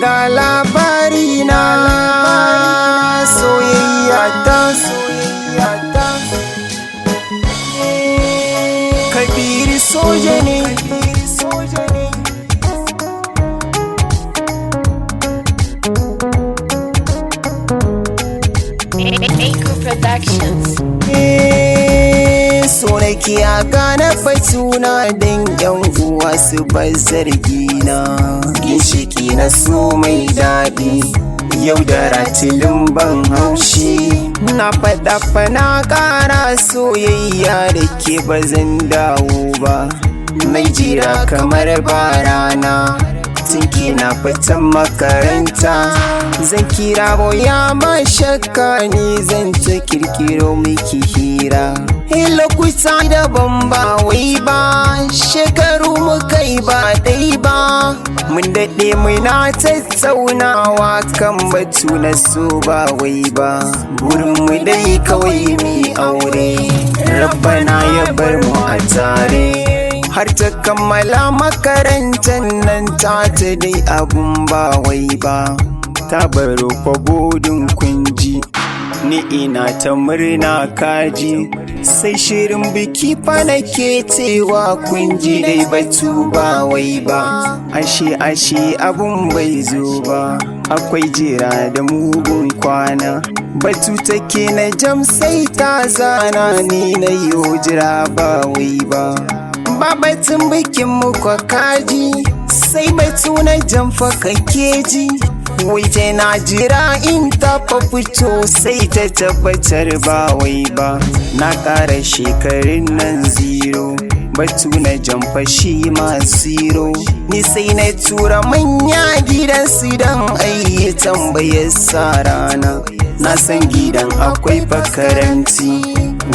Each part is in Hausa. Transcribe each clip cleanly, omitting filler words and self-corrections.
ga labari na soyayya ta Kabiru soja ne Echo Productions. So nake a gane batuna don yan uwa su bar zargina ginshiki na so mai daɗi yau da ratilin ban haushi na faɗa na ƙara soyayya da ke bazan dawo ba mai jira kamar barana tinki na fitan makaranta zan kira boya ma shakka ni zan ta kirkiro miki hira lokuta daban ba wai ba shekaru muka yi ba dai ba mun daɗe muna tattaunawa kan batu na so ba wai ba burin mu dai kawai mi aure rabbana ya bar mu a tare har ta kammala makarantar nan ta dai abun ba wai ba ta baro kwabodin kunji ni ina ta murna kaji sai shirin biki fa nake cewa kunji dai batu ba wai ba ashe abun bai zo ba akwai jira da mugun kwana batu take na jam sai ta zana ni na yo jira ba wai ba babatun bikin mu kwa kaji sai batu na jamfa kakeji wai ta na jira in ta fito sai ta tabbatar ba wai ba na ƙara shekarun nan zero batu na jamfa shi ma zero ni sai na tura manya gidansu don ayi tambayar sa rana na san gidan akwai fakaranti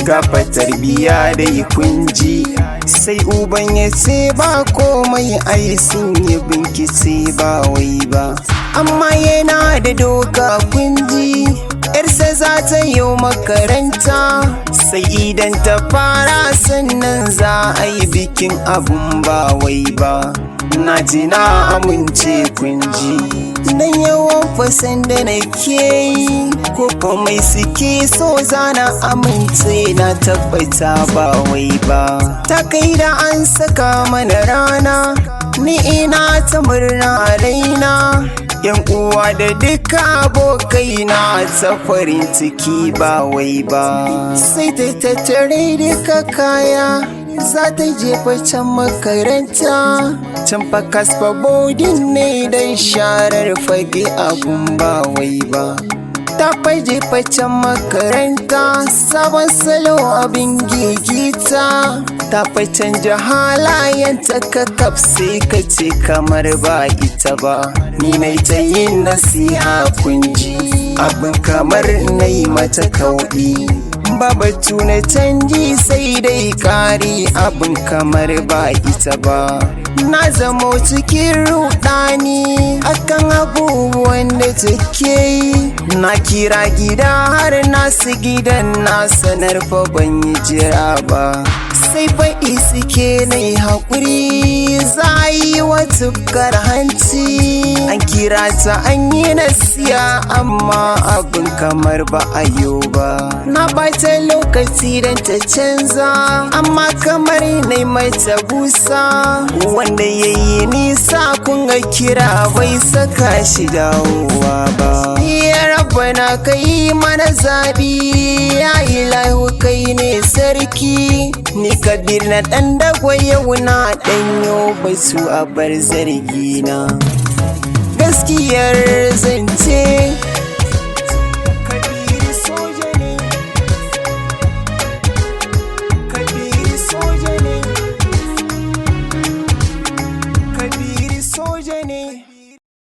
gafa tarbiya da kunji sai uban ya ce ba komai ai sun yi bincike ba wai ba amma yana da doka kunji yarsa za ta yi makaranta sai idan ta fara sannan za a yi bikin abun ba wai ba na ji na amince kunji dan yawan fasan da nake yi ko komai suke so zana amince na tabbata ba wai ba ta kai da an saka mana rana ni ina ta murna raina yan uwa da duka abokaina ta farin ciki ba wai ba sai ta tattare duka kaya za ta jefa can makaranta can fa kasfa bodin ne don sharar fage abun ba wai ba ta faje can makaranta sabon salo abin gigita ta fa canja halayenta kakaf sai ka ce kamar ba ita ba ni mai ta yin nasiha kunji abin kamar na yi mata kauɗi babatu na canji sai dai kari abin kamar ba ita ba na zamo cikin rudani akan abubuwan da take yi na kira gida har nasu gidan na sanar fa ban yi jira ba sai faɗi suke na yi haƙuri za a yi wa tufkar hanci an kira ta an yi nasiya amma abin kamar ba a yau ba na bata lokaci don ta canza amma kamar na mata busa wanda ya yi nisa kun ga kira bai saka shi dawowa ba ya rabbana ka yi mana zaɓi ya ilahu kai ne sarki ni kabir na ɗan dagwa yau na ɗanyo bai su a bar zargina gaskiyar zance